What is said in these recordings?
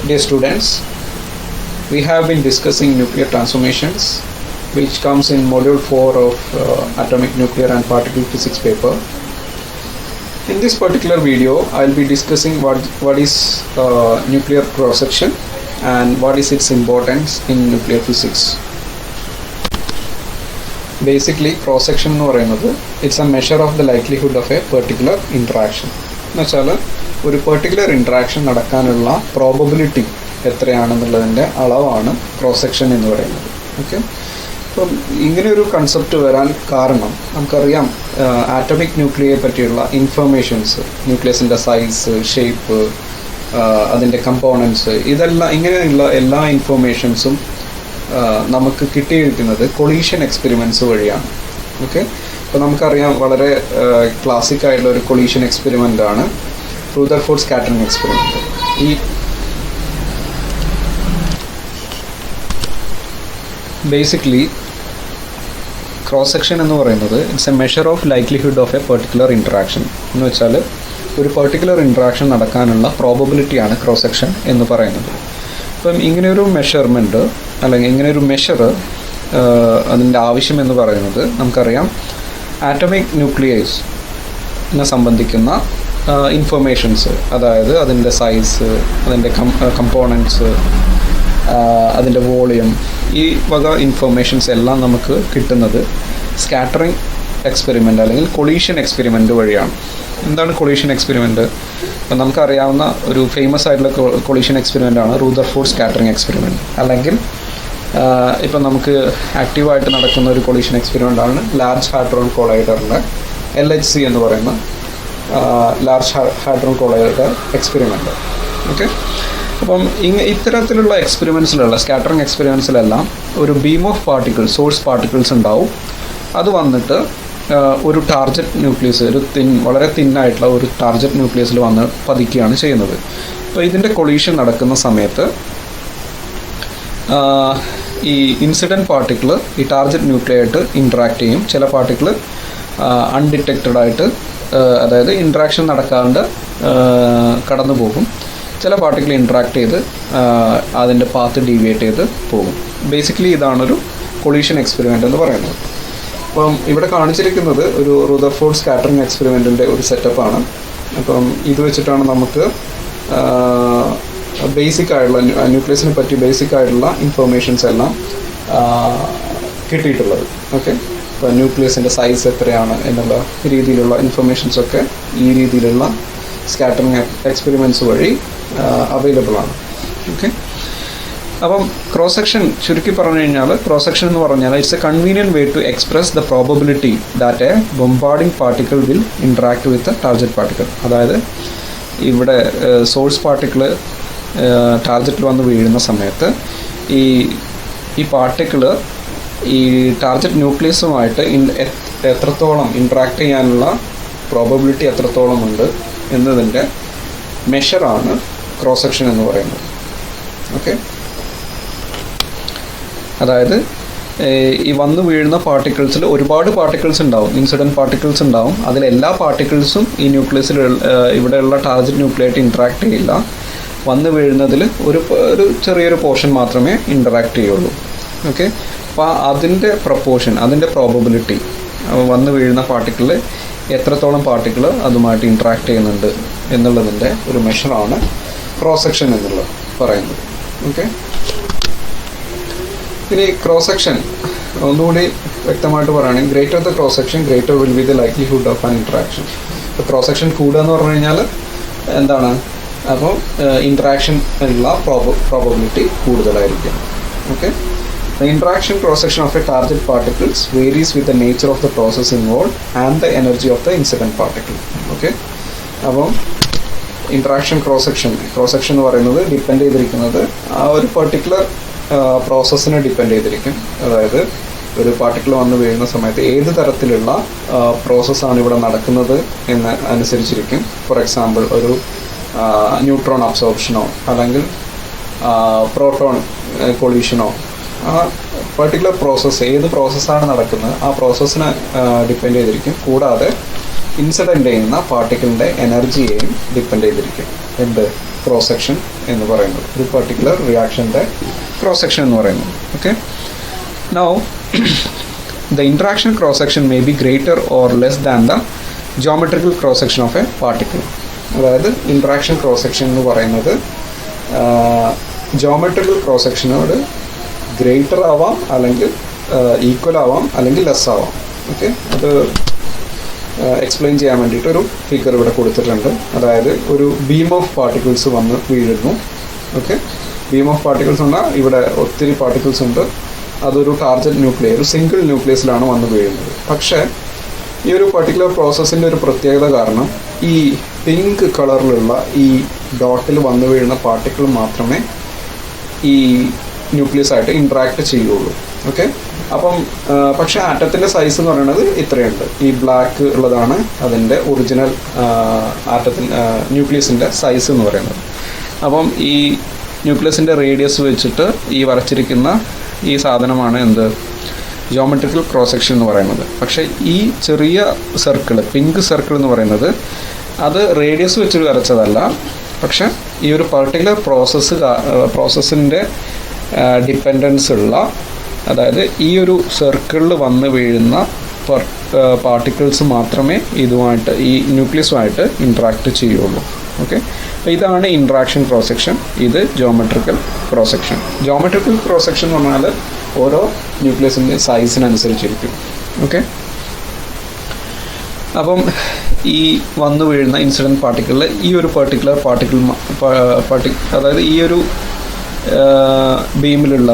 Dear students, we have been discussing nuclear transformations, which comes in module 4 of atomic nuclear and particle physics paper. In this particular video, I'll be discussing what is nuclear cross-section and what is its importance in nuclear physics. Basically, cross-section എന്ന് പറയുന്നത് it's a measure of the likelihood of a particular interaction. എന്നുവെച്ചാൽ ഒരു particular interaction നടക്കാനുള്ള probability എത്രയാണെന്നുള്ളതിൻ്റെ അളവാണ് cross section എന്ന് പറയുന്നത്. Okay, അപ്പം ഇങ്ങനെയൊരു കൺസെപ്റ്റ് വരാൻ കാരണം നമുക്കറിയാം, ആറ്റമിക് ന്യൂക്ലിയയെ പറ്റിയുള്ള ഇൻഫർമേഷൻസ്, ന്യൂക്ലിയസിൻ്റെ സൈസ്, ഷേപ്പ്, അതിൻ്റെ കമ്പോണൻസ്, ഇതെല്ലാം ഇങ്ങനെയുള്ള എല്ലാ ഇൻഫർമേഷൻസും നമുക്ക് കിട്ടിയിരിക്കുന്നത് കൊളീഷൻ എക്സ്പെരിമെൻറ്റ്സ് വഴിയാണ്. ഓക്കെ, അപ്പോൾ നമുക്കറിയാം വളരെ ക്ലാസിക് ആയിട്ടുള്ള ഒരു കൊളീഷൻ എക്സ്പെരിമെൻ്റ് ആണ് റൂദർഫോർഡ് സ്കാറ്ററിംഗ് എക്സ്പെരിമെൻറ്റ്. ഈ ബേസിക്കലി ക്രോസ് സെക്ഷൻ എന്ന് പറയുന്നത് it's A measure of likelihood of A particular interaction. എന്ന് വെച്ചാൽ ഒരു പെർട്ടിക്കുലർ ഇൻട്രാക്ഷൻ നടക്കാനുള്ള പ്രോബബിലിറ്റിയാണ് ക്രോസ് സെക്ഷൻ എന്ന് പറയുന്നത്. അപ്പം ഇങ്ങനെയൊരു മെഷർമെൻറ്റ് അല്ലെങ്കിൽ ഇങ്ങനെയൊരു മെഷർ അതിൻ്റെ ആവശ്യം എന്ന് പറയുന്നത് നമുക്കറിയാം, ആറ്റമിക് ന്യൂക്ലിയസിനെ സംബന്ധിക്കുന്ന ഇൻഫർമേഷൻസ്, അതായത് അതിൻ്റെ സൈസ്, അതിൻ്റെ കമ്പോണൻസ്, അതിൻ്റെ വോളിയം, ഈ വക ഇൻഫർമേഷൻസ് എല്ലാം നമുക്ക് കിട്ടുന്നത് സ്കാറ്ററിംഗ് എക്സ്പെരിമെൻ്റ് അല്ലെങ്കിൽ കൊളീഷൻ എക്സ്പെരിമെൻ്റ് വഴിയാണ്. എന്താണ് കൊളീഷൻ എക്സ്പെരിമെൻ്റ്? അപ്പം നമുക്കറിയാവുന്ന ഒരു ഫേമസ് ആയിട്ടുള്ള കൊളീഷൻ എക്സ്പെരിമെൻ്റ് ആണ് റൂദർഫോർഡ് സ്കാറ്ററിംഗ് എക്സ്പെരിമെൻ്റ്. അല്ലെങ്കിൽ ഇപ്പം നമുക്ക് ആക്റ്റീവായിട്ട് നടക്കുന്ന ഒരു കൊളീഷൻ എക്സ്പെരിമെൻ്റ് ആണ് ലാർജ് ഹാഡ്രോൺ കൊളൈഡറിൻ്റെ LHC എന്ന് പറയുന്ന large hadron collider experiment. Okay, അപ്പം ഇത്തരത്തിലുള്ള എക്സ്പെരിമെൻറ്റ്സിലുള്ള സ്കാറ്ററിംഗ് എക്സ്പെരിമെൻറ്റ്സിലെല്ലാം ഒരു beam of particles, source particles ഉണ്ടാവും. അത് വന്നിട്ട് ഒരു ടാർജറ്റ് ന്യൂക്ലിയസ്, വളരെ തിന്നായിട്ടുള്ള ഒരു ടാർജറ്റ് ന്യൂക്ലിയസിൽ വന്ന് പതിക്കുകയാണ് ചെയ്യുന്നത്. അപ്പോൾ ഇതിൻ്റെ കൊളീഷൻ നടക്കുന്ന സമയത്ത് ഈ ഇൻസിഡൻറ്റ് പാർട്ടിക്കിൾ ഈ ടാർജറ്റ് ന്യൂക്ലിയായിട്ട് ഇൻട്രാക്ട് ചെയ്യും. ചില പാർട്ടിക്കിൾ അൺഡിറ്റക്റ്റഡ് ആയിട്ട്, അതായത് ഇൻട്രാക്ഷൻ നടക്കാണ്ട് കടന്നു പോകും. ചില പാർട്ടിക്കിൾ ഇൻട്രാക്ട് ചെയ്ത് അതിൻ്റെ പാത്ത് ഡീവിയേറ്റ് ചെയ്ത് പോകും. ബേസിക്കലി ഇതാണൊരു കൊളീഷൻ എക്സ്പെരിമെൻ്റ് എന്ന് പറയുന്നത്. അപ്പം ഇവിടെ കാണിച്ചിരിക്കുന്നത് ഒരു റൂദർഫോർഡ് സ്കാറ്ററിംഗ് എക്സ്പെരിമെൻറ്റിൻ്റെ ഒരു സെറ്റപ്പാണ്. അപ്പം ഇത് വെച്ചിട്ടാണ് നമുക്ക് ബേസിക് ആയിട്ടുള്ള ന്യൂക്ലിയസിനെ പറ്റി ബേസിക് ആയിട്ടുള്ള ഇൻഫർമേഷൻസ് എല്ലാം കിട്ടിയിട്ടുള്ളത്. ഓക്കെ, ഇപ്പോൾ ന്യൂക്ലിയസിൻ്റെ സൈസ് എത്രയാണ് എന്നുള്ള രീതിയിലുള്ള ഇൻഫർമേഷൻസൊക്കെ ഈ രീതിയിലുള്ള സ്കാറ്ററിംഗ് എക്സ്പെരിമെൻറ്റ്സ് വഴി അവൈലബിൾ ആണ്. ഓക്കെ, അപ്പം ക്രോസ് സെക്ഷൻ ചുരുക്കി പറഞ്ഞു കഴിഞ്ഞാൽ, ക്രോസ് സെക്ഷൻ എന്ന് പറഞ്ഞാൽ it's a convenient way to express the probability that a bombarding particle will interact with target particle. അതായത് ഇവിടെ സോഴ്സ് പാർട്ടിക്കിൾ ടാർജറ്റിൽ വന്ന് വീഴുന്ന സമയത്ത് ഈ പാർട്ടിക്കിൾ ഈ ടാർജറ്റ് ന്യൂക്ലിയസുമായിട്ട് എത്രത്തോളം ഇൻട്രാക്ട് ചെയ്യാനുള്ള പ്രോബബിലിറ്റി എത്രത്തോളം ഉണ്ട് എന്നതിൻ്റെ മെഷറാണ് ക്രോസ് സെക്ഷൻ എന്ന് പറയുന്നത്. ഓക്കെ, അതായത് ഈ വന്ന് വീഴുന്ന പാർട്ടിക്കിൾസിൽ ഒരുപാട് പാർട്ടിക്കിൾസ് ഉണ്ടാവും, ഇൻസിഡൻറ്റ് പാർട്ടിക്കിൾസ് ഉണ്ടാവും. അതിലെല്ലാ പാർട്ടിക്കിൾസും ഈ ന്യൂക്ലിയസിൽ ഇവിടെയുള്ള ടാർജറ്റ് ന്യൂക്ലിയായിട്ട് ഇൻട്രാക്ട് ചെയ്യില്ല. വന്ന് വീഴുന്നതിൽ ഒരു ചെറിയൊരു പോർഷൻ മാത്രമേ ഇൻട്രാക്ട് ചെയ്യുള്ളൂ. ഓക്കെ, അപ്പോൾ അതിൻ്റെ പ്രപ്പോർഷൻ, അതിൻ്റെ പ്രോബബിലിറ്റി, വന്ന് വീഴുന്ന പാർട്ടിക്കിളിൽ എത്രത്തോളം പാർട്ടിക്കിൾ അതുമായിട്ട് ഇൻട്രാക്ട് ചെയ്യുന്നുണ്ട് എന്നുള്ളതിൻ്റെ ഒരു മെഷറാണ് ക്രോസ് സെക്ഷൻ എന്നുള്ളത് പറയുന്നത്. ഓക്കെ, ഇനി ക്രോസ് സെക്ഷൻ ഒന്നുകൂടി വ്യക്തമായിട്ട് പറയുകയാണെങ്കിൽ, greater the cross section greater will be the likelihood of an interaction. ഇപ്പോൾ ക്രോസ് സെക്ഷൻ കൂടുക എന്ന് പറഞ്ഞു കഴിഞ്ഞാൽ എന്താണ്? അപ്പോൾ ഇൻട്രാക്ഷൻ ഉള്ള പ്രോബബിലിറ്റി കൂടുതലായിരിക്കും. Okay, the interaction cross section of a target particles varies with the nature of the process involved and the energy of the incident particle. Okay, അപ്പം ഇൻട്രാക്ഷൻ ക്രോസ് സെക്ഷൻ എന്ന് പറയുന്നത് ഡിപ്പെൻഡ് ചെയ്തിരിക്കുന്നത് ആ ഒരു particular പ്രോസസ്സിനെ depend ചെയ്തിരിക്കും. അതായത് ഒരു particle വന്ന് വീഴുന്ന സമയത്ത് ഏത് തരത്തിലുള്ള പ്രോസസ്സാണ് ഇവിടെ നടക്കുന്നത് എന്ന് അനുസരിച്ചിരിക്കും. ഫോർ എക്സാമ്പിൾ, ഒരു ന്യൂട്രോൺ അബ്സോർപ്ഷനോ അല്ലെങ്കിൽ പ്രോട്ടോൺ കൊളീഷനോ, ആ പെർട്ടിക്കുലർ പ്രോസസ്സ് ഏത് പ്രോസസ്സാണ് നടക്കുന്നത് ആ പ്രോസസ്സിനെ ഡിപ്പെൻഡ് ചെയ്തിരിക്കും. കൂടാതെ ഇൻസിഡൻ്റ് ചെയ്യുന്ന പാർട്ടിക്കിളിൻ്റെ എനർജിയെയും ഡിപ്പെൻഡ് ചെയ്തിരിക്കും. എന്ത് ക്രോസ് സെക്ഷൻ എന്ന് പറയുന്നത്, ഒരു പെർട്ടിക്കുലർ റിയാക്ഷൻ്റെ ക്രോസ് സെക്ഷൻ എന്ന് പറയുന്നത്. Okay, now the interaction cross section may be greater or less than the geometrical cross section of a particle. അതായത് ഇൻട്രാക്ഷൻ ക്രോസ് സെക്ഷൻ എന്ന് പറയുന്നത് ജോമെട്രിക്കൽ ക്രോസ് സെക്ഷനോട് ഗ്രേറ്റർ ആവാം, അല്ലെങ്കിൽ ഈക്വൽ ആവാം, അല്ലെങ്കിൽ ലെസ് ആവാം. ഓക്കെ, അത് എക്സ്പ്ലെയിൻ ചെയ്യാൻ വേണ്ടിയിട്ടൊരു ഫിഗർ ഇവിടെ കൊടുത്തിട്ടുണ്ട്. അതായത് ഒരു ബീം ഓഫ് പാർട്ടിക്കിൾസ് വന്ന് വീഴുന്നു. ഓക്കെ, ബീം ഓഫ് പാർട്ടിക്കിൾസ് എന്നാൽ ഇവിടെ ഒത്തിരി പാർട്ടിക്കിൾസ് ഉണ്ട്. അതൊരു ടാർഗറ്റ് ന്യൂക്ലിയർ, ഒരു സിംഗിൾ ന്യൂക്ലിയസിലാണ് വന്ന് വീഴുന്നത്. പക്ഷേ ഈ ഒരു പർട്ടിക്കുലർ പ്രോസസ്സിൻ്റെ ഒരു പ്രത്യേകത കാരണം ഈ പിങ്ക് കളറിലുള്ള ഈ ഡോട്ടിൽ വന്ന് വീഴുന്ന പാർട്ടിക്കിൾ മാത്രമേ ഈ ന്യൂക്ലിയസ് ആയിട്ട് ഇൻട്രാക്ട് ചെയ്യുള്ളൂ. ഓക്കെ, അപ്പം പക്ഷേ ആറ്റത്തിൻ്റെ സൈസ് എന്ന് പറയുന്നത് ഇത്രയുണ്ട്. ഈ ബ്ലാക്ക് ഉള്ളതാണ് അതിൻ്റെ ഒറിജിനൽ ന്യൂക്ലിയസിൻ്റെ സൈസ് എന്ന് പറയുന്നത്. അപ്പം ഈ ന്യൂക്ലിയസിൻ്റെ റേഡിയസ് വെച്ചിട്ട് ഈ വരച്ചിരിക്കുന്ന ഈ സാധനമാണ് എന്ത്, ജോമെട്രിക്കൽ ക്രോസ് സെക്ഷൻ എന്ന് പറയുന്നത്. പക്ഷേ ഈ ചെറിയ സർക്കിൾ, പിങ്ക് സർക്കിൾ എന്ന് പറയുന്നത് അത് റേഡിയസ് വെച്ച് വരച്ചതല്ല. പക്ഷെ ഈ ഒരു പർട്ടിക്കുലർ പ്രോസസ്സിൻ്റെ ഡിപ്പെൻഡൻസ് ഉള്ള, അതായത് ഈ ഒരു സർക്കിളിൽ വന്ന് വീഴുന്ന പാർട്ടിക്കിൾസ് മാത്രമേ ഇതുമായിട്ട്, ഈ ന്യൂക്ലിയസുമായിട്ട് ഇൻട്രാക്ട് ചെയ്യുള്ളൂ. ഓക്കെ, അപ്പോൾ ഇതാണ് ഇൻട്രാക്ഷൻ ക്രോസ് സെക്ഷൻ, ഇത് geometrical cross section. Geometrical cross section എന്ന് പറഞ്ഞാൽ ഓരോ ന്യൂക്ലിയസിൻ്റെ സൈസിനനുസരിച്ചിരിക്കും. ഓക്കെ, അപ്പം ഈ വന്നു വീഴുന്ന ഇൻസിഡൻറ്റ് പാർട്ടിക്കിളിൽ ഈ ഒരു പെർട്ടിക്കുലർ അതായത് ഈ ഒരു ബീമിലുള്ള,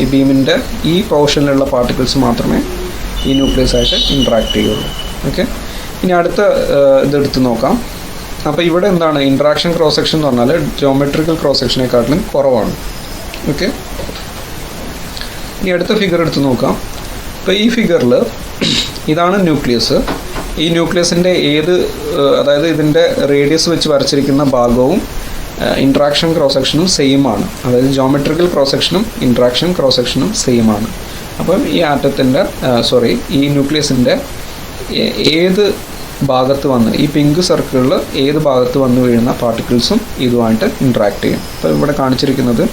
ഈ ബീമിൻ്റെ ഈ പോർഷനിലുള്ള പാർട്ടിക്കിൾസ് മാത്രമേ ഈ ന്യൂക്ലിയസ് ആയിട്ട് ഇൻട്രാക്ട് ചെയ്യുള്ളൂ. ഓക്കെ, ഇനി അടുത്ത ഇതെടുത്ത് നോക്കാം. അപ്പോൾ ഇവിടെ എന്താണ് ഇൻട്രാക്ഷൻ ക്രോസ് സെക്ഷൻ എന്ന് പറഞ്ഞാൽ ജോമെട്രിക്കൽ ക്രോസ് സെക്ഷനെക്കാട്ടിലും കുറവാണ്. ഓക്കെ, ഇനി അടുത്ത ഫിഗർ എടുത്ത് നോക്കാം. അപ്പോൾ ഈ ഫിഗറിൽ ഇതാണ് ന്യൂക്ലിയസ്. ഈ ന്യൂക്ലിയസിൻ്റെ അതായത് ഇതിൻ്റെ റേഡിയസ് വെച്ച് വരച്ചിരിക്കുന്ന ഭാഗവും ഇൻട്രാക്ഷൻ ക്രോസ് സെക്ഷനും സെയിം ആണ്. അതായത് ജോമെട്രിക്കൽ ക്രോസ് സെക്ഷനും ഇൻട്രാക്ഷൻ ക്രോസ് സെക്ഷനും സെയിം ആണ്. അപ്പം ഈ ആറ്റത്തിൻ്റെ ഈ ന്യൂക്ലിയസിൻ്റെ ഏത് ഭാഗത്ത് വന്ന്, ഈ പിങ്ക് സർക്കിളിൽ ഏത് ഭാഗത്ത് വന്ന് വീഴുന്ന പാർട്ടിക്കിൾസും ഇതുമായിട്ട് ഇൻട്രാക്ട് ചെയ്യും. അപ്പോൾ ഇവിടെ കാണിച്ചിരിക്കുന്നത്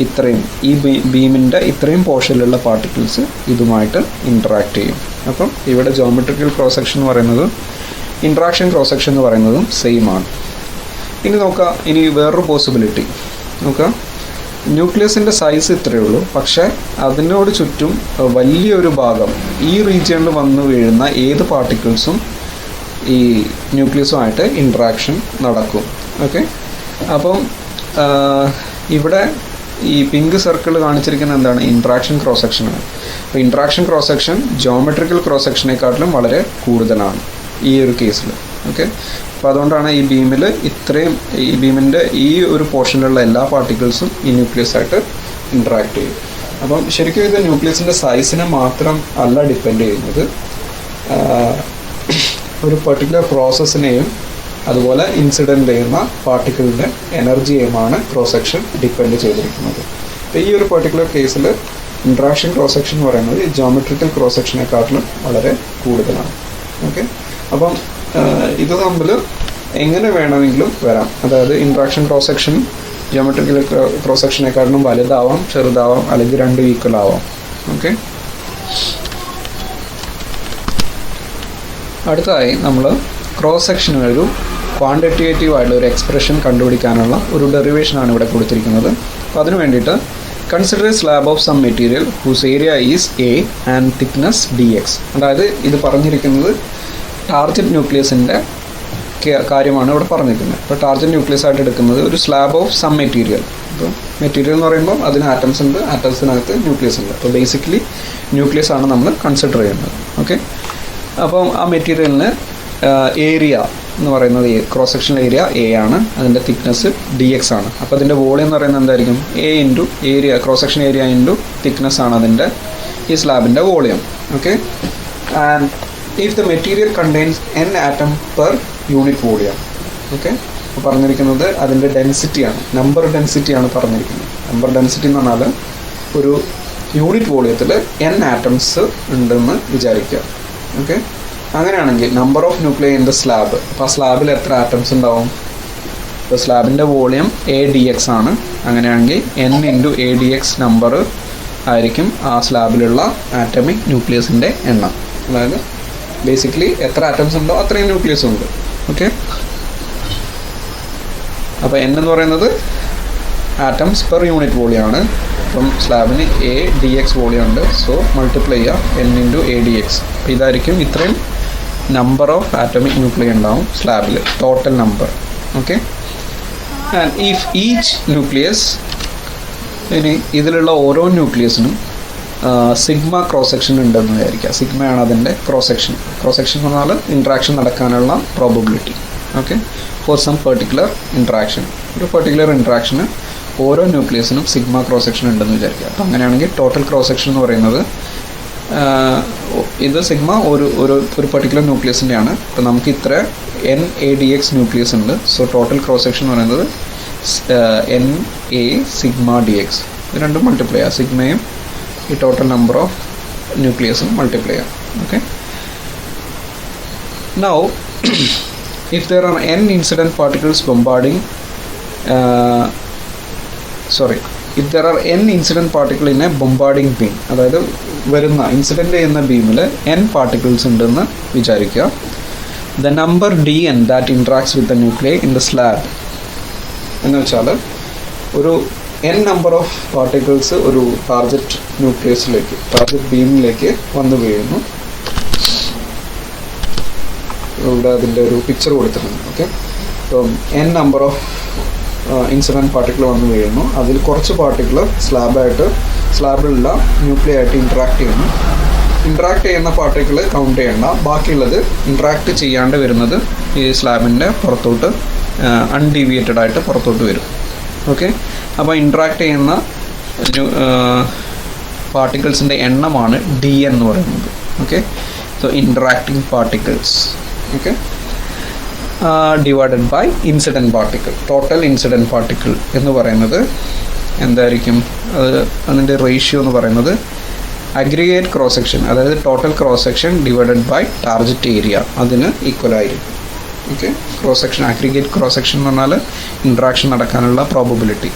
ഇത്രയും, ഈ ബീമിൻ്റെ ഇത്രയും പോർഷനിലുള്ള പാർട്ടിക്കിൾസ് ഇതുമായിട്ട് ഇൻട്രാക്ട് ചെയ്യും. അപ്പം ഇവിടെ ജോമെട്രിക്കൽ ക്രോസ് സെക്ഷൻ എന്ന് പറയുന്നതും ഇൻട്രാക്ഷൻ ക്രോസ് സെക്ഷൻ എന്ന് പറയുന്നതും സെയിം ആണ്. ഇനി നോക്കാം, ഇനി വേറൊരു പോസിബിലിറ്റി നോക്കാം. ന്യൂക്ലിയസിൻ്റെ സൈസ് ഇത്രയേ ഉള്ളൂ, പക്ഷേ അതിനോട് ചുറ്റും വലിയൊരു ഭാഗം, ഈ റീജിയണിൽ വന്ന് വീഴുന്ന ഏത് പാർട്ടിക്കിൾസും ഈ ന്യൂക്ലിയസുമായിട്ട് ഇൻട്രാക്ഷൻ നടക്കും. ഓക്കെ, അപ്പം ഇവിടെ ഈ പിങ്ക് സർക്കിൾ കാണിച്ചിരിക്കുന്ന എന്താണ്, ഇൻട്രാക്ഷൻ ക്രോസ് സെക്ഷനാണ്. അപ്പോൾ interaction cross section geometrical cross സെക്ഷനേക്കാട്ടിലും വളരെ കൂടുതലാണ് ഈ ഒരു കേസിൽ. ഓക്കെ, അപ്പോൾ അതുകൊണ്ടാണ് ഈ ബീമിൽ ഈ ബീമിൻ്റെ ഈ ഒരു പോർഷനിലുള്ള എല്ലാ പാർട്ടിക്കിൾസും ഈ ന്യൂക്ലിയസ് ആയിട്ട് ഇൻട്രാക്ട് ചെയ്യും. അപ്പം ശരിക്കും ഇത് ന്യൂക്ലിയസിൻ്റെ സൈസിനെ മാത്രം അല്ല ഡിപ്പെൻഡ് ചെയ്യുന്നത്, ഒരു പെർട്ടിക്കുലർ പ്രോസസ്സിനെയും അതുപോലെ ഇൻസിഡൻ്റ് ചെയ്യുന്ന പാർട്ടിക്കിളിൻ്റെ എനർജിയുമാണ് ക്രോസ് സെക്ഷൻ ഡിപ്പെൻഡ് ചെയ്തിരിക്കുന്നത്. അപ്പോൾ ഈ ഒരു പെർട്ടിക്കുലർ കേസിൽ ഇൻട്രാക്ഷൻ ക്രോസ് സെക്ഷൻ എന്ന് പറയുന്നത് ജോമെട്രിക്കൽ ക്രോസ് സെക്ഷനെക്കാട്ടിലും വളരെ കൂടുതലാണ്. ഓക്കെ, അപ്പം ഇത് തമ്മിൽ എങ്ങനെ വേണമെങ്കിലും വരാം. അതായത് interaction cross section geometrical cross സെക്ഷനെക്കാട്ടിലും വലുതാവാം, ചെറുതാവാം, അല്ലെങ്കിൽ രണ്ടും ഈക്വൽ ആവാം. ഓക്കെ, അടുത്തതായി നമ്മൾ ക്രോസ് സെക്ഷന് ഒരു ക്വാണ്ടിറ്റേറ്റീവ് ആയിട്ടുള്ള ഒരു എക്സ്പ്രഷൻ കണ്ടുപിടിക്കാനുള്ള ഒരു ഡെറിവേഷനാണ് ഇവിടെ കൊടുത്തിരിക്കുന്നത്. അപ്പോൾ അതിന് വേണ്ടിയിട്ട് consider a slab of some material whose area is A and thickness dx. അതായത് ഇത് പറഞ്ഞിരിക്കുന്നത് ടാർഗറ്റ് ന്യൂക്ലിയസിൻ്റെ കാര്യമാണ് ഇവിടെ പറഞ്ഞിരിക്കുന്നത്. അപ്പോൾ ടാർഗറ്റ് ന്യൂക്ലിയസ് ആയിട്ട് എടുക്കുന്നത് ഒരു സ്ലാബ് ഓഫ് സം മെറ്റീരിയൽ. അപ്പോൾ മെറ്റീരിയൽ എന്ന് പറയുമ്പോൾ അതിന് ആറ്റംസ് ഉണ്ട്, ആറ്റംസിനകത്ത് ന്യൂക്ലിയസ് ഉണ്ട്. അപ്പോൾ ബേസിക്കലി ന്യൂക്ലിയസ് ആണ് നമ്മൾ കൺസിഡർ ചെയ്യുന്നത്. ഓക്കെ, അപ്പം ആ മെറ്റീരിയലിന് ഏരിയ എന്ന് പറയുന്നത് ക്രോസ് സെക്ഷൻ ഏരിയ എ ആണ്, അതിൻ്റെ തിക്നെസ് dx ആണ്. അപ്പോൾ അതിൻ്റെ വോളിയം എന്ന് പറയുന്നത് എന്തായിരിക്കും, A into area, cross section area into thickness ആണ് അതിൻ്റെ ഈ സ്ലാബിൻ്റെ volume. Okay, and if the material contains n atom per unit volume. Okay, അപ്പോൾ പറഞ്ഞിരിക്കുന്നത് അതിൻ്റെ ഡെൻസിറ്റിയാണ്, നമ്പർ ഡെൻസിറ്റിയാണ് പറഞ്ഞിരിക്കുന്നത്. നമ്പർ ഡെൻസിറ്റി എന്ന് പറഞ്ഞാൽ ഒരു യൂണിറ്റ് വോളിയത്തിൽ n ആറ്റംസ് ഉണ്ടെന്ന് വിചാരിക്കുക. ഓക്കെ, അങ്ങനെയാണെങ്കിൽ number of nuclei in the slab, അപ്പോൾ ആ സ്ലാബിൽ എത്ര ആറ്റംസ് ഉണ്ടാവും, ഇപ്പോൾ സ്ലാബിൻ്റെ വോളിയം ADX ആണ്. അങ്ങനെയാണെങ്കിൽ N ഇൻറ്റു ADX നമ്പർ ആയിരിക്കും ആ സ്ലാബിലുള്ള ആറ്റമിക് ന്യൂക്ലിയസിൻ്റെ എണ്ണം. അതായത് ബേസിക്കലി എത്ര ആറ്റംസ് ഉണ്ടോ അത്രയും ന്യൂക്ലിയസ് ഉണ്ട്. ഓക്കെ, അപ്പോൾ N എന്ന് പറയുന്നത് ആറ്റംസ് പെർ യൂണിറ്റ് വോളിയം ആണ്. അപ്പം സ്ലാബിന് ADX വോളിയം ഉണ്ട്. സോ മൾട്ടിപ്ലൈ ചെയ്യുക N ഇൻറ്റു ADX. അപ്പോൾ ഇതായിരിക്കും ഇത്രയും നമ്പർ ഓഫ് ആറ്റമിക് ന്യൂക്ലിയ ഉണ്ടാവും സ്ലാബിൽ, total number. Okay, and if each nucleus, ഇനി ഇതിലുള്ള ഓരോ ന്യൂക്ലിയസിനും സിഗ്മ ക്രോസ് സെക്ഷൻ ഉണ്ടെന്ന് വിചാരിക്കുക. സിഗ്മയാണ് അതിൻ്റെ ക്രോസ് സെക്ഷൻ. ക്രോസ് സെക്ഷൻ എന്ന് പറഞ്ഞാൽ ഇൻട്രാക്ഷൻ നടക്കാനുള്ള probability. Okay, for some particular interaction, ഒരു പെർട്ടിക്കുലർ ഇൻട്രാക്ഷന് ഓരോ ന്യൂക്ലിയസിനും സിഗ്മ ക്രോസ് സെക്ഷൻ ഉണ്ടെന്ന് വിചാരിക്കുക. അപ്പോൾ അങ്ങനെയാണെങ്കിൽ ടോട്ടൽ ക്രോസ് സെക്ഷൻ എന്ന് പറയുന്നത് ഇത് സിഗ്മ ഒരു പെർട്ടിക്കുലർ ന്യൂക്ലിയസിൻ്റെയാണ്. അപ്പോൾ നമുക്ക് ഇത്ര NADX ന്യൂക്ലിയസ് ഉണ്ട്. സോ ടോട്ടൽ ക്രോസ് സെക്ഷൻ എന്ന് പറയുന്നത് NA സിഗ്മ DX. ഇത് രണ്ടും മൾട്ടിപ്ലൈ ചെയ്യുക. സിഗ്മയും ഈ ടോട്ടൽ നമ്പർ ഓഫ് ന്യൂക്ലിയസും മൾട്ടിപ്ലൈ ചെയ്യാം. Okay, now if there are n incident particles bombarding if there are n incident particle in a bombarding beam, അതായത് വരുന്ന incident ചെയ്യുന്ന ബീമിൽ n പാർട്ടിക്കിൾസ് ഉണ്ടെന്ന് വിചാരിക്കുക. the number dn that interacts with the nuclei in the slab എന്ന് വെച്ചാൽ ഒരു n number of particles ഒരു target ന്യൂക്ലിയസിലേക്ക്, target ബീമിലേക്ക് വന്ന് വീഴുന്നു. ഇവിടെ അതിൻ്റെ ഒരു പിക്ചർ കൊടുത്തിട്ടുണ്ട്. ഓക്കെ, അപ്പം n number of incident particle വന്ന് വീഴുന്നു. അതിൽ കുറച്ച് പാർട്ടിക്കിൾ സ്ലാബിലുള്ള ന്യൂക്ലിയ ആയിട്ട് ഇൻട്രാക്ട് ചെയ്യുന്നു. ഇൻട്രാക്ട് ചെയ്യുന്ന പാർട്ടിക്കിൾ കൗണ്ട് ചെയ്യണ്ട, ബാക്കിയുള്ളത് ഇൻട്രാക്ട് ചെയ്യാണ്ട് വരുന്നത് ഈ സ്ലാബിൻ്റെ പുറത്തോട്ട് അൺഡീവിയേറ്റഡ് ആയിട്ട് പുറത്തോട്ട് വരും. ഓക്കെ, അപ്പോൾ ഇൻട്രാക്ട് ചെയ്യുന്ന പാർട്ടിക്കിൾസിൻ്റെ എണ്ണമാണ് DN എന്ന് പറയുന്നത്. Okay, so interacting particles. Okay, divided by incident particle. Total incident particle എന്ന് പറയുന്നത് എന്തായിരിക്കും? അതിൻ്റെ റേഷ്യോ എന്ന് പറയുന്നത് അഗ്രിഗേറ്റ് ക്രോസ് സെക്ഷൻ, അതായത് total cross section divided by target area, അതിന് ഈക്വൽ ആയിരിക്കും. Okay, cross section, aggregate cross section എന്ന് പറഞ്ഞാൽ ഇൻട്രാക്ഷൻ നടക്കാനുള്ള പ്രോബബിലിറ്റി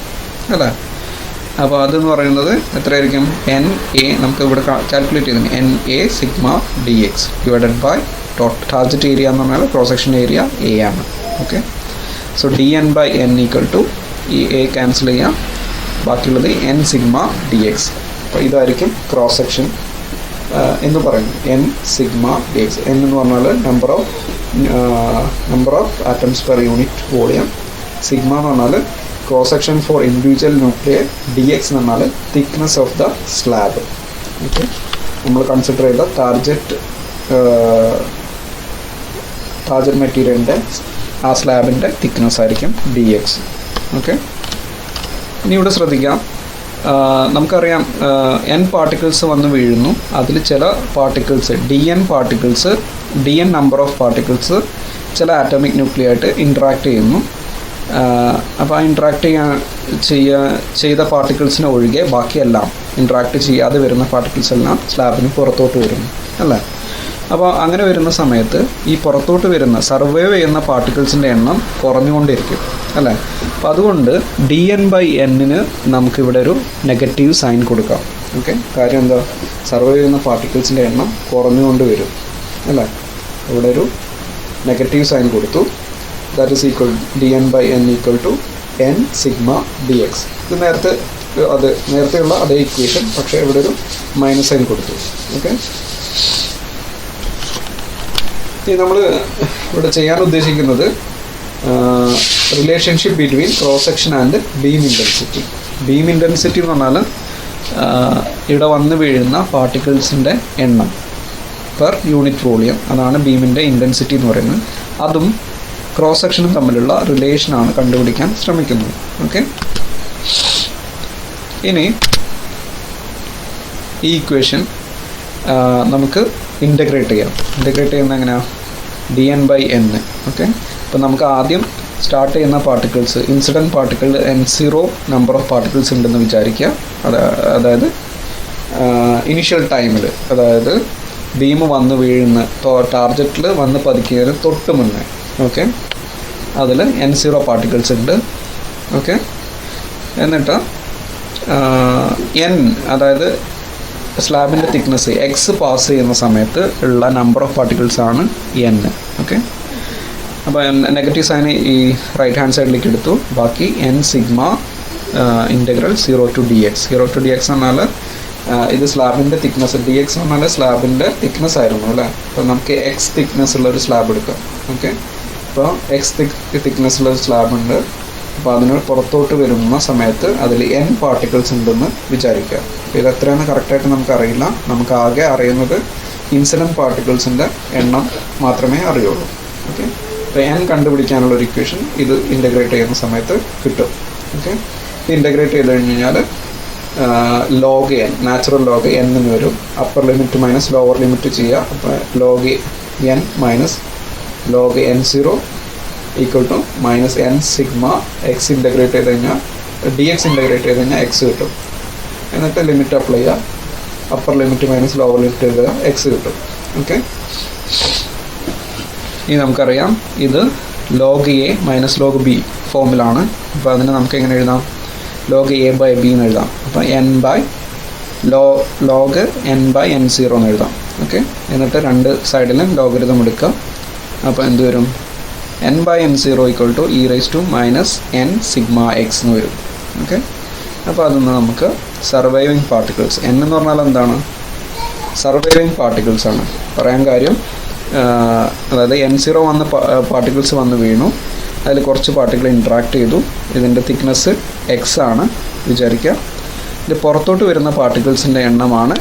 അല്ലേ. അപ്പോൾ അതെന്ന് പറയുന്നത് എത്രയായിരിക്കും? NA നമുക്ക് ഇവിടെ കാൽക്കുലേറ്റ് ചെയ്തിട്ടുണ്ട്. NA sigma DX divided by target area എന്ന് പറഞ്ഞാൽ ക്രോസ് സെക്ഷൻ ഏരിയ A ആണ്. Okay, so DN by N equal to ഈ A ക്യാൻസൽ ചെയ്യാം, ബാക്കിയുള്ളത് N സിഗ്മ DX. അപ്പോൾ ഇതായിരിക്കും ക്രോസ് സെക്ഷൻ എന്ന് പറയുന്നത്, N സിഗ്മ DX. N എന്ന് പറഞ്ഞാൽ number of atoms per unit volume. Sigma എന്ന് പറഞ്ഞാൽ cross section for individual nuclear. DX എന്ന് പറഞ്ഞാൽ thickness of the slab. Okay, നമ്മൾ കൺസിഡർ ചെയ്ത ടാർഗറ്റ് മെറ്റീരിയലിൻ്റെ ആ സ്ലാബിൻ്റെ തിക്നെസ് ആയിരിക്കും DX. ഓക്കെ, ഇനി ഇവിടെ ശ്രദ്ധിക്കാം, നമുക്കറിയാം n പാർട്ടിക്കിൾസ് വന്ന് വീഴുന്നു. അതിൽ ചില particles DN number of particles ചില ആറ്റമിക് ന്യൂക്ലിയ ആയിട്ട് ഇൻട്രാക്ട് ചെയ്യുന്നു. അപ്പോൾ ആ ഇൻട്രാക്ട് ചെയ്ത പാർട്ടിക്കിൾസിനെ ഒഴികെ ബാക്കിയെല്ലാം ഇൻട്രാക്ട് ചെയ്യാതെ വരുന്ന പാർട്ടിക്കിൾസ് എല്ലാം സ്ലാബിന് പുറത്തോട്ട് വരുന്നു അല്ലേ. അപ്പോൾ അങ്ങനെ വരുന്ന സമയത്ത് ഈ പുറത്തോട്ട് വരുന്ന സർവൈവ് ചെയ്യുന്ന പാർട്ടിക്കിൾസിൻ്റെ എണ്ണം കുറഞ്ഞുകൊണ്ടിരിക്കും അല്ലേ. അപ്പോൾ അതുകൊണ്ട് DN ബൈ Nന് നമുക്കിവിടെ ഒരു നെഗറ്റീവ് സൈൻ കൊടുക്കാം. ഓക്കെ, കാര്യം എന്താ? സർവൈവ് ചെയ്യുന്ന പാർട്ടിക്കിൾസിൻ്റെ എണ്ണം കുറഞ്ഞുകൊണ്ട് വരും അല്ലേ. ഇവിടെ ഒരു നെഗറ്റീവ് സൈൻ കൊടുത്തു. That is equal DN by N equal to N sigma DX. ഇത് നേരത്തെയുള്ള അതേ ഇക്വേഷൻ, പക്ഷേ ഇവിടെ ഒരു മൈനസ് സൈൻ കൊടുത്തു. ഓക്കെ, ഇനി നമ്മൾ ഇവിടെ ചെയ്യാൻ ഉദ്ദേശിക്കുന്നത് relationship between cross section and beam intensity. Beam intensity എന്ന് പറഞ്ഞാൽ ഇവിടെ വന്ന് വീഴുന്ന പാർട്ടിക്കിൾസിൻ്റെ എണ്ണം പെർ യൂണിറ്റ് വോളിയം, അതാണ് ബീമിൻ്റെ ഇൻറ്റൻസിറ്റി എന്ന് പറയുന്നത്. അതും ക്രോസ് സെക്ഷനും തമ്മിലുള്ള റിലേഷനാണ് കണ്ടുപിടിക്കാൻ ശ്രമിക്കുന്നത്. ഓക്കെ, ഇനി ഈ ഇക്വേഷൻ നമുക്ക് ഇൻ്റഗ്രേറ്റ് ചെയ്യാം. ഇൻ്റഗ്രേറ്റ് ചെയ്യുന്നത് എങ്ങനെയാണ്? DN by N. ഓക്കെ, അപ്പോൾ നമുക്ക് ആദ്യം സ്റ്റാർട്ട് ചെയ്യുന്ന particles, incident particle N0 number of particles ഉണ്ടെന്ന് വിചാരിക്കുക. അതായത് ഇനിഷ്യൽ ടൈമിൽ, അതായത് ബീം വന്ന് വീഴുന്ന ടാർഗറ്റിൽ വന്ന് പതിക്കുന്നതിന് തൊട്ട് മുന്നേ. ഓക്കെ, അതിൽ N0 പാർട്ടിക്കിൾസ് ഉണ്ട്. ഓക്കെ, എന്നിട്ട് N, അതായത് സ്ലാബിൻ്റെ തിക്നെസ് എക്സ് പാസ് ചെയ്യുന്ന സമയത്ത് ഉള്ള നമ്പർ ഓഫ് പാർട്ടിക്കിൾസാണ് N. ഓക്കെ, അപ്പോൾ നെഗറ്റീവ് സൈൻ ഈ റൈറ്റ് ഹാൻഡ് സൈഡിലേക്ക് എടുത്തു. ബാക്കി N sigma integral 0 to dx. 0 to dx എന്നാൽ ഇത് സ്ലാബിൻ്റെ തിക്നെസ്, dx എന്ന് പറഞ്ഞാൽ സ്ലാബിൻ്റെ തിക്നെസ് ആയിരുന്നു അല്ലേ. അപ്പോൾ നമുക്ക് എക്സ് തിക്നെസ് ഉള്ളൊരു സ്ലാബ് എടുക്കാം. ഓക്കെ, അപ്പോൾ എക്സ് തിക്നെസ് ഉള്ളൊരു സ്ലാബ് ഉണ്ട്. അപ്പോൾ അതിന് പുറത്തോട്ട് വരുന്ന സമയത്ത് അതിൽ N പാർട്ടിക്കിൾസ് ഉണ്ടെന്ന് വിചാരിക്കുക. അപ്പോൾ ഇത് എത്രയാണ് കറക്റ്റായിട്ട് നമുക്കറിയില്ല. നമുക്ക് ആകെ അറിയുന്നത് ഇൻസിഡൻറ്റ് പാർട്ടിക്കിൾസിൻ്റെ എണ്ണം മാത്രമേ അറിയുള്ളൂ. ഓക്കെ, അപ്പോൾ N കണ്ടുപിടിക്കാനുള്ള ഒരു ഇക്വേഷൻ ഇത് ഇൻ്റഗ്രേറ്റ് ചെയ്യുന്ന സമയത്ത് കിട്ടും. ഓക്കെ, ഇൻ്റഗ്രേറ്റ് ചെയ്ത് കഴിഞ്ഞാൽ log N, natural log N എന്ന് വരും. Upper limit minus lower limit ചെയ്യുക. അപ്പോൾ log N minus log N0 equal to minus N sigma x integrate ചെയ്ത് കഴിഞ്ഞാൽ dx ഇൻ്റഗ്രേറ്റ് ചെയ്ത് കഴിഞ്ഞാൽ എക്സ് കിട്ടും. എന്നിട്ട് ലിമിറ്റ് അപ്ലൈ ചെയ്യുക. Upper limit minus lower limit ചെയ്ത് എക്സ് കിട്ടും. ഓക്കെ, ഇനി നമുക്കറിയാം ഇത് log A minus log B ഫോമിലാണ്. അപ്പോൾ അതിന് നമുക്ക് എങ്ങനെ എഴുതാം? ലോഗ് എ ബൈ ബി എന്ന് എഴുതാം. അപ്പോൾ ലോഗ് N ബൈ N0 എന്ന് എഴുതാം. ഓക്കെ, എന്നിട്ട് രണ്ട് സൈഡിലും ലോഗരിതം എടുക്കുക. അപ്പോൾ എന്ത് വരും? N by N0 equal to e raise to minus N sigma x എന്ന് വരും. ഓക്കെ, അപ്പോൾ അതിന്ന് നമുക്ക് സർവൈവിങ് പാർട്ടിക്കിൾസ്, N എന്ന് പറഞ്ഞാൽ എന്താണ്? സർവൈവിങ് പാർട്ടിക്കിൾസ് ആണ് പറയാൻ കാര്യം. അതായത് N0 വന്ന പാർട്ടിക്കിൾസ് വന്ന് വീണു, അതിൽ കുറച്ച് പാർട്ടിക്കിൾ ഇൻട്രാക്ട് ചെയ്തു. ഇതിൻ്റെ തിക്നെസ് എക്സ് ആണ് വിചാരിക്കുക. ഇത് പുറത്തോട്ട് വരുന്ന പാർട്ടിക്കിൾസിൻ്റെ എണ്ണമാണ്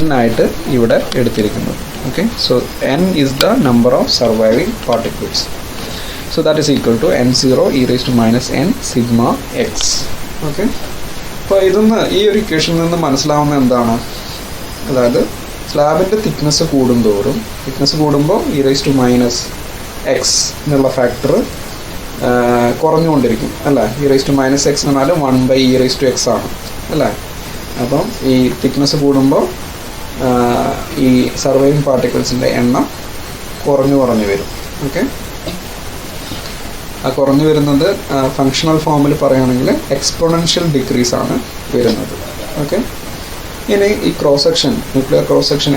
N ആയിട്ട് ഇവിടെ എടുത്തിരിക്കുന്നത്. Okay, so N is the number of surviving particles. So that is equal to N0 e raise to minus N sigma x. Okay, അപ്പോൾ ഇതൊന്ന് ഈ ഒരു ഇക്വേഷനിൽ നിന്ന് മനസ്സിലാവുന്ന എന്താണ്? അതായത് സ്ലാബിൻ്റെ തിക്നെസ് കൂടുമ്പോൾ e raise to minus x എന്നുള്ള ഫാക്ടർ കുറഞ്ഞുകൊണ്ടിരിക്കും അല്ലേ. E raise to minus x എന്ന് പറഞ്ഞാൽ 1 by e raise to x ആണ് അല്ലേ. അപ്പം ഈ തിക്നെസ് കൂടുമ്പോൾ ഈ സർവൈവിങ് പാർട്ടിക്കിൾസിൻ്റെ എണ്ണം കുറഞ്ഞു വരും. ഓക്കെ, ആ കുറഞ്ഞു വരുന്നത് ഫങ്ഷണൽ ഫോമിൽ പറയുകയാണെങ്കിൽ എക്സ്പോണൻഷ്യൽ ഡിക്രീസ് ആണ് വരുന്നത്. ഓക്കെ, ഇനി ഈ cross section, nuclear cross section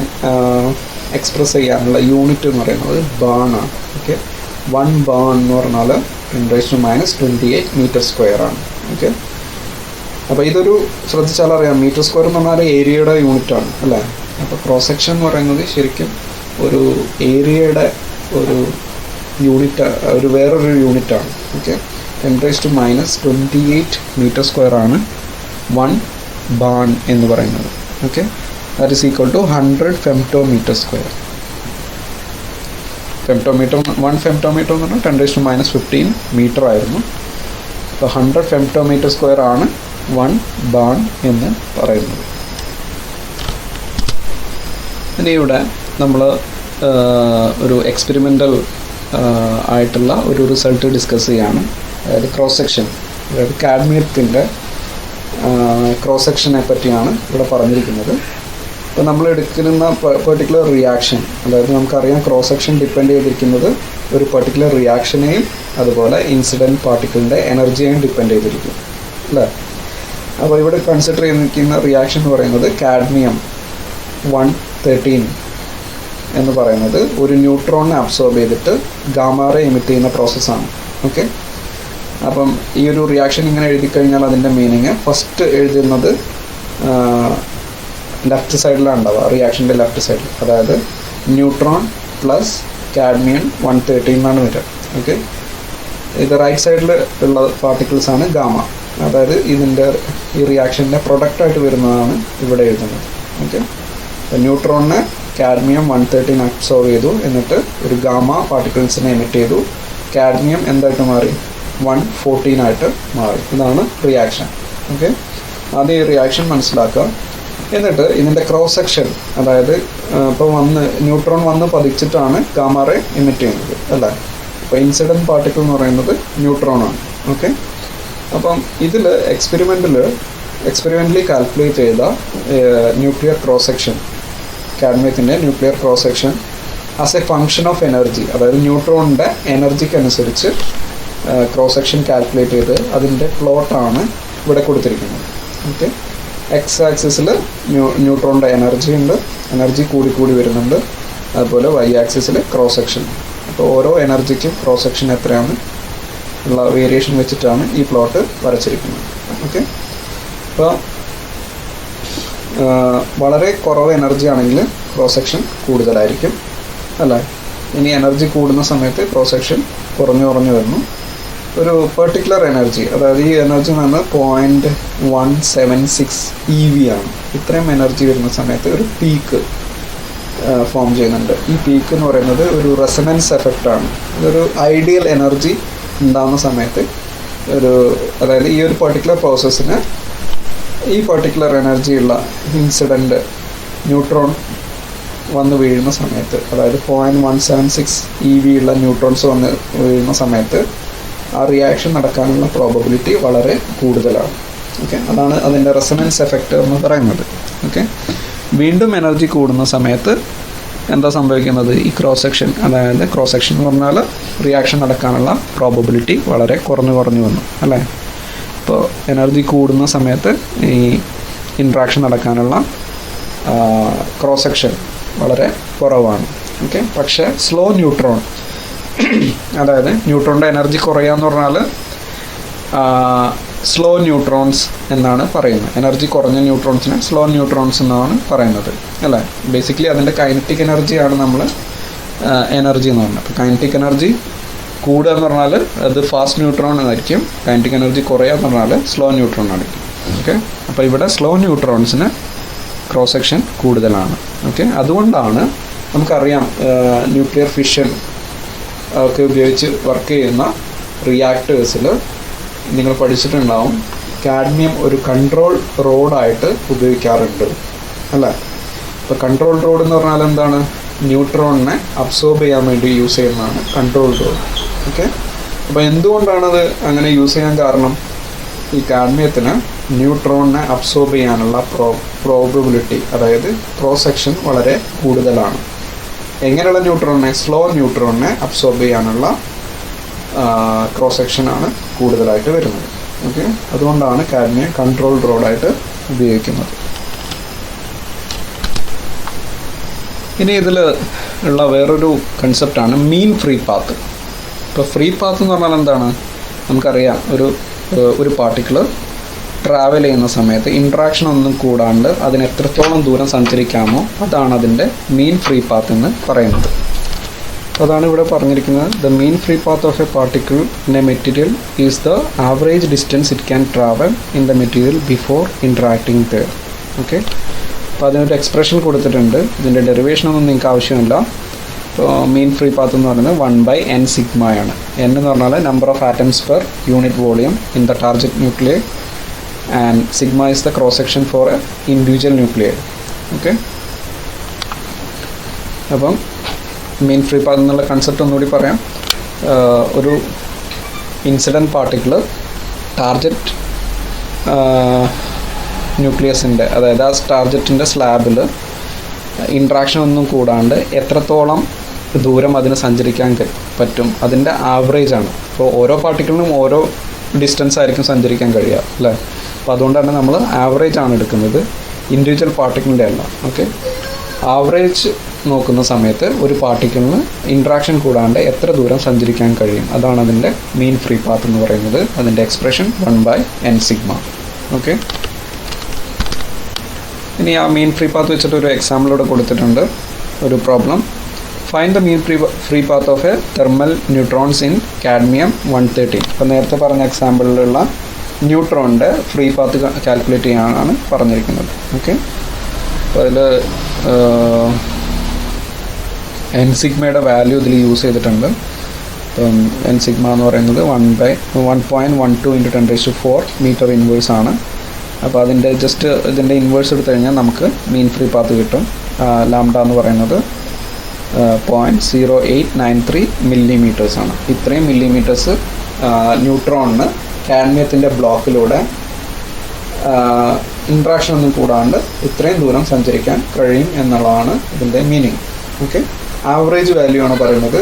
express ചെയ്യാനുള്ള യൂണിറ്റ് എന്ന് പറയുന്നത് ബാണാണ്. ഓക്കെ, 1 ബാൺ എന്ന് പറഞ്ഞാൽ 10⁻²8 മീറ്റർ സ്ക്വയർ ആണ്. ഓക്കെ, അപ്പോൾ ഇതൊരു ശ്രദ്ധിച്ചാലറിയാം, മീറ്റർ സ്ക്വയർ എന്ന് പറഞ്ഞാൽ ഏരിയയുടെ യൂണിറ്റാണ് അല്ലേ. അപ്പോൾ ക്രോസ് സെക്ഷൻ എന്ന് പറയുന്നത് ശരിക്കും ഒരു ഏരിയയുടെ ഒരു യൂണിറ്റ്, വേറൊരു യൂണിറ്റാണ്. ഓക്കെ, 10⁻²8 മീറ്റർ സ്ക്വയർ ആണ് 1 ബാൺ എന്ന് പറയുന്നത്. Okay, that is equal to 100 femtometre square. Femtometre 1 femtometre എന്ന് പറഞ്ഞാൽ 10⁻15 മീറ്റർ ആയിരുന്നു. അപ്പോൾ 100 ഫെംറ്റോമീറ്റർ സ്ക്വയർ ആണ് 1 ബാൺ എന്ന് പറയുന്നത്. ഇനി ഇവിടെ നമ്മൾ ഒരു എക്സ്പെരിമെൻ്റൽ ആയിട്ടുള്ള ഒരു റിസൾട്ട് ഡിസ്കസ് ചെയ്യാണ്. അതായത് ക്രോസ് സെക്ഷൻ, അതായത് കാഡ്മിയത്തിൻ്റെ ക്രോസ് സെക്ഷനെ പറ്റിയാണ് ഇവിടെ പറഞ്ഞിരിക്കുന്നത്. അപ്പോൾ നമ്മൾ എടുക്കുന്ന പെർട്ടിക്കുലർ റിയാക്ഷൻ, അതായത് നമുക്കറിയാം ക്രോസ് സെക്ഷൻ ഡിപ്പെൻഡ് ചെയ്തിരിക്കുന്നത് ഒരു പെർട്ടിക്കുലർ റിയാക്ഷനെയും അതുപോലെ ഇൻസിഡൻറ്റ് പാർട്ടിക്കിളിൻ്റെ എനർജിയെയും ഡിപ്പെൻഡ് ചെയ്തിരിക്കും അല്ലേ. അപ്പോൾ ഇവിടെ കൺസിഡർ ചെയ്തിരിക്കുന്ന റിയാക്ഷൻ എന്ന് പറയുന്നത് കാഡ്മിയം 113 എന്ന് പറയുന്നത് ഒരു ന്യൂട്രോണിനെ അബ്സോർബ് ചെയ്തിട്ട് ഗാമാറെ എമിറ്റ് ചെയ്യുന്ന പ്രോസസ്സാണ്. ഓക്കെ, അപ്പം ഈ ഒരു റിയാക്ഷൻ ഇങ്ങനെ എഴുതി കഴിഞ്ഞാൽ അതിൻ്റെ മീനിങ് ഫസ്റ്റ് എഴുതുന്നത് ലെഫ്റ്റ് സൈഡിലാണ് ഉണ്ടാവുക, റിയാക്ഷൻ്റെ ലെഫ്റ്റ് സൈഡിൽ. അതായത് ന്യൂട്രോൺ പ്ലസ് കാഡ്മിയം 113 എന്നാണ് വരിക. ഓക്കെ, ഇത് റൈറ്റ് സൈഡിൽ ഉള്ള പാർട്ടിക്കിൾസാണ് ഗാമ, അതായത് ഇതിൻ്റെ ഈ റിയാക്ഷൻ്റെ പ്രൊഡക്റ്റായിട്ട് വരുന്നതാണ് ഇവിടെ എഴുതുന്നത്. ഓക്കെ, അപ്പോൾ ന്യൂട്രോണിനെ കാഡ്മിയം 113 അബ്സോർവ് ചെയ്തു, എന്നിട്ട് ഒരു ഗാമ പാർട്ടിക്കിൾസിനെ എമിറ്റ് ചെയ്തു. കാഡ്മിയം എന്തായിട്ട് മാറി? 114 ആയിട്ട് മാറി. ഇതാണ് റിയാക്ഷൻ. ഓക്കെ, ആദ്യം ഈ റിയാക്ഷൻ മനസ്സിലാക്കുക. എന്നിട്ട് ഇതിൻ്റെ ക്രോസ് സെക്ഷൻ, അതായത് ഇപ്പോൾ ന്യൂട്രോൺ വന്ന് പതിച്ചിട്ടാണ് ഗാമാറെ എമിറ്റ് ചെയ്യുന്നത് അല്ലേ. അപ്പോൾ ഇൻസിഡൻറ്റ് പാർട്ടിക്കിൾ എന്ന് പറയുന്നത് ന്യൂട്രോണാണ്. ഓക്കെ, അപ്പം ഇതിൽ എക്സ്പെരിമെൻ്റലി കാൽക്കുലേറ്റ് ചെയ്ത ന്യൂക്ലിയർ ക്രോസ് സെക്ഷൻ, കാഡ്മിയത്തിൻ്റെ nuclear cross section as a function of energy, അതായത് ന്യൂട്രോണിൻ്റെ എനർജിക്ക് അനുസരിച്ച് ക്രോസ് സെക്ഷൻ കാൽക്കുലേറ്റ് ചെയ്ത് അതിൻ്റെ പ്ലോട്ടാണ് ഇവിടെ കൊടുത്തിരിക്കുന്നത്. ഓക്കെ, എക്സ് ആക്സിസിൽ ന്യൂട്രോണിൻ്റെ എനർജി ഉണ്ട്, എനർജി കൂടി വരുന്നുണ്ട്. അതുപോലെ വൈ ആക്സിസിൽ ക്രോസ് സെക്ഷൻ. അപ്പോൾ ഓരോ എനർജിക്കും ക്രോസ് സെക്ഷൻ എത്രയാണ് ഉള്ള വേരിയേഷൻ വെച്ചിട്ടാണ് ഈ പ്ലോട്ട് വരച്ചിരിക്കുന്നത്. ഓക്കെ, അപ്പോൾ വളരെ കുറവ് എനർജി ആണെങ്കിൽ ക്രോസ് സെക്ഷൻ കൂടുതലായിരിക്കും അല്ലേ. ഇനി എനർജി കൂടുന്ന സമയത്ത് ക്രോസ് സെക്ഷൻ കുറഞ്ഞു വരുന്നു. ഒരു പെർട്ടിക്കുലർ എനർജി, അതായത് ഈ എനർജി എന്ന് പറഞ്ഞാൽ 0.176 EV ആണ്. ഇത്രയും എനർജി വരുന്ന സമയത്ത് ഒരു പീക്ക് ഫോം ചെയ്യുന്നുണ്ട്. ഈ പീക്ക് എന്ന് പറയുന്നത് ഒരു റെസണൻസ് എഫക്റ്റാണ്. ഇതൊരു ഐഡിയൽ എനർജി ഉണ്ടാകുന്ന സമയത്ത് അതായത് ഈ ഒരു പെർട്ടിക്കുലർ പ്രോസസ്സിന് ഈ പെർട്ടിക്കുലർ എനർജിയുള്ള ഇൻസിഡൻറ്റ് ന്യൂട്രോൺ വന്ന് വീഴുന്ന സമയത്ത്, അതായത് 0.176 EV ഉള്ള ന്യൂട്രോൺസ് വന്ന് വീഴുന്ന സമയത്ത് ആ റിയാക്ഷൻ നടക്കാനുള്ള പ്രോബബിലിറ്റി വളരെ കൂടുതലാണ്. ഓക്കെ, അതാണ് അതിൻ്റെ റെസണൻസ് എഫക്റ്റ് എന്ന് പറയുന്നത്. ഓക്കെ, വീണ്ടും എനർജി കൂടുന്ന സമയത്ത് എന്താ സംഭവിക്കുന്നത്? ഈ ക്രോസ് സെക്ഷൻ, അതായത് ക്രോസ് സെക്ഷൻ എന്ന് പറഞ്ഞാൽ റിയാക്ഷൻ നടക്കാനുള്ള പ്രോബബിലിറ്റി വളരെ കുറഞ്ഞു വന്നു അല്ലേ. അപ്പോൾ എനർജി കൂടുന്ന സമയത്ത് ഈ ഇൻട്രാക്ഷൻ നടക്കാനുള്ള ക്രോസ് സെക്ഷൻ വളരെ കുറവാണ്. ഓക്കെ, പക്ഷേ സ്ലോ ന്യൂട്രോൺ, അതായത് ന്യൂട്രോണിൻ്റെ എനർജി കുറയാന്ന് പറഞ്ഞാൽ സ്ലോ ന്യൂട്രോൺസ് എന്നാണ് പറയുന്നത്. എനർജി കുറഞ്ഞ ന്യൂട്രോൺസിനെ സ്ലോ ന്യൂട്രോൺസ് എന്നാണ് പറയുന്നത് അല്ലേ. ബേസിക്കലി അതിൻ്റെ കൈനറ്റിക് എനർജിയാണ് നമ്മൾ എനർജി എന്ന് പറഞ്ഞത്. അപ്പോൾ കൈനറ്റിക് എനർജി കൂടുക എന്ന് പറഞ്ഞാൽ അത് ഫാസ്റ്റ് ന്യൂട്രോൺ ആയിരിക്കും, കൈനറ്റിക് എനർജി കുറയുക എന്ന് പറഞ്ഞാൽ സ്ലോ ന്യൂട്രോൺ ആയിരിക്കും. ഓക്കെ, അപ്പോൾ ഇവിടെ സ്ലോ ന്യൂട്രോൺസിന് ക്രോസ് സെക്ഷൻ കൂടുതലാണ്. ഓക്കെ, അതുകൊണ്ടാണ് നമുക്കറിയാം ന്യൂക്ലിയർ ഫിഷൻ ഒക്കെ ഉപയോഗിച്ച് വർക്ക് ചെയ്യുന്ന റിയാക്ടേഴ്സിൽ നിങ്ങൾ പഠിച്ചിട്ടുണ്ടാവും, കാഡ്മിയം ഒരു കൺട്രോൾ റോഡായിട്ട് ഉപയോഗിക്കാറുണ്ട് അല്ലേ. ഇപ്പോൾ കൺട്രോൾ റോഡ് എന്ന് പറഞ്ഞാൽ എന്താണ്? ന്യൂട്രോണിനെ അബ്സോർബ് ചെയ്യാൻ വേണ്ടി യൂസ് ചെയ്യുന്നതാണ് കൺട്രോൾ റോഡ്. ഓക്കെ, അപ്പോൾ എന്തുകൊണ്ടാണത് അങ്ങനെ യൂസ് ചെയ്യാൻ കാരണം? ഈ കാഡ്മിയത്തിന് ന്യൂട്രോണിനെ അബ്സോർബ് ചെയ്യാനുള്ള പ്രോബബിലിറ്റി, അതായത് ക്രോസ് സെക്ഷൻ വളരെ കൂടുതലാണ്. എങ്ങനെയുള്ള ന്യൂട്രോണിനെ? സ്ലോ ന്യൂട്രോണിനെ അബ്സോർബ് ചെയ്യാനുള്ള ക്രോസ് സെക്ഷനാണ് കൂടുതലായിട്ട് വരുന്നത്. ഓക്കെ, അതുകൊണ്ടാണ് കാഡ്മിയം കൺട്രോൾ റോഡായിട്ട് ഉപയോഗിക്കുന്നത്. ഇനി ഇതിൽ ഉള്ള വേറൊരു കൺസെപ്റ്റാണ് മീൻ ഫ്രീ പാത്ത്. ഇപ്പോൾ ഫ്രീ പാത്ത് എന്ന് പറഞ്ഞാൽ എന്താണ്? നമുക്കറിയാം, ഒരു പാർട്ടിക്കിൾ ട്രാവൽ ചെയ്യുന്ന സമയത്ത് ഇൻട്രാക്ഷൻ ഒന്നും കൂടാണ്ട് അതിന് എത്രത്തോളം ദൂരം സഞ്ചരിക്കാമോ അതാണ് അതിൻ്റെ മീൻ ഫ്രീ പാത്ത് എന്ന് പറയുന്നത്. അതാണ് ഇവിടെ പറഞ്ഞിരിക്കുന്നത്. The mean free path of a particle in a material is the average distance it can travel in the material before interacting there. Okay, അപ്പോൾ അതിനൊരു എക്സ്പ്രഷൻ കൊടുത്തിട്ടുണ്ട്. ഇതിൻ്റെ ഡെറിവേഷനൊന്നും നിങ്ങൾക്ക് ആവശ്യമില്ല. ഇപ്പോൾ മീൻ ഫ്രീ പാത്ത് എന്ന് പറയുന്നത് 1/n സിഗ്മയാണ്. n എന്ന് പറഞ്ഞാൽ number of atoms per unit volume in the target nuclear and sigma is the cross section for a individual nuclear. Okay, അപ്പം മീൻ ഫ്രീ പാത്ത് എന്നുള്ള കൺസെപ്റ്റ് ഒന്നുകൂടി പറയാം. ഒരു ഇൻസിഡൻറ്റ് പാർട്ടിക്കിൾ ടാർഗറ്റ് ന്യൂക്ലിയസിൻ്റെ, അതായത് ആ ടാർഗറ്റിൻ്റെ സ്ലാബിൽ ഇൻട്രാക്ഷൻ ഒന്നും കൂടാണ്ട് എത്രത്തോളം ദൂരം അതിന് സഞ്ചരിക്കാൻ പറ്റും, അതിൻ്റെ ആവറേജാണ്. അപ്പോൾ ഓരോ പാർട്ടിക്കിളിനും ഓരോ ഡിസ്റ്റൻസ് ആയിരിക്കും സഞ്ചരിക്കാൻ കഴിയുക അല്ലേ. അപ്പോൾ അതുകൊണ്ടാണ് നമ്മൾ ആവറേജ് ആണ് എടുക്കുന്നത്, ഇൻഡിവിജ്വൽ പാർട്ടിക്കിളിൻ്റെ അല്ല. ഓക്കെ, ആവറേജ് നോക്കുന്ന സമയത്ത് ഒരു പാർട്ടിക്കിളിന് ഇൻട്രാക്ഷൻ കൂടാണ്ട് എത്ര ദൂരം സഞ്ചരിക്കാൻ കഴിയും, അതാണ് അതിൻ്റെ മീൻ ഫ്രീ പാത്ത് എന്ന് പറയുന്നത്. അതിൻ്റെ എക്സ്പ്രഷൻ 1/n സിഗ്മ. ഓക്കെ, ഇനി ആ മീൻ ഫ്രീ പാത്ത് വെച്ചിട്ട് ഒരു എക്സാമ്പിൾ ഇവിടെ കൊടുത്തിട്ടുണ്ട്, ഒരു problem. Find the mean free path of A thermal neutrons in cadmium 113. അപ്പോൾ നേരത്തെ പറഞ്ഞ എക്സാമ്പിളിലുള്ള ന്യൂട്രോണിൻ്റെ ഫ്രീ പാത്ത് കാൽക്കുലേറ്റ് ചെയ്യാനാണ് പറഞ്ഞിരിക്കുന്നത്. ഓക്കെ, അപ്പോൾ അതിൽ എൻ സിഗ്മയുടെ വാല്യൂ ഇതിൽ യൂസ് ചെയ്തിട്ടുണ്ട്. അപ്പം എൻ സിഗ്മ എന്ന് പറയുന്നത് 1/1.12 × 10⁴ മീറ്റർ ഇൻവേഴ്സ് ആണ്. അപ്പോൾ അതിൻ്റെ ജസ്റ്റ് ഇതിൻ്റെ ഇൻവേഴ്സ് എടുത്തു കഴിഞ്ഞാൽ നമുക്ക് മീൻ ഫ്രീ പാത്ത് കിട്ടും. ലാംഡ എന്ന് പറയുന്നത് 0.0893 മില്ലിമീറ്റേഴ്സാണ്. ഇത്രയും മില്ലിമീറ്റേഴ്സ് ന്യൂട്രോണിന് കാഡ്മിയത്തിൻ്റെ ബ്ലോക്കിലൂടെ ഇൻട്രാക്ഷൻ ഒന്നും കൂടാണ്ട് ഇത്രയും ദൂരം സഞ്ചരിക്കാൻ കഴിയും എന്നുള്ളതാണ് ഇതിൻ്റെ മീനിങ്. ഓക്കെ, ആവറേജ് വാല്യൂ ആണ് പറയുന്നത്.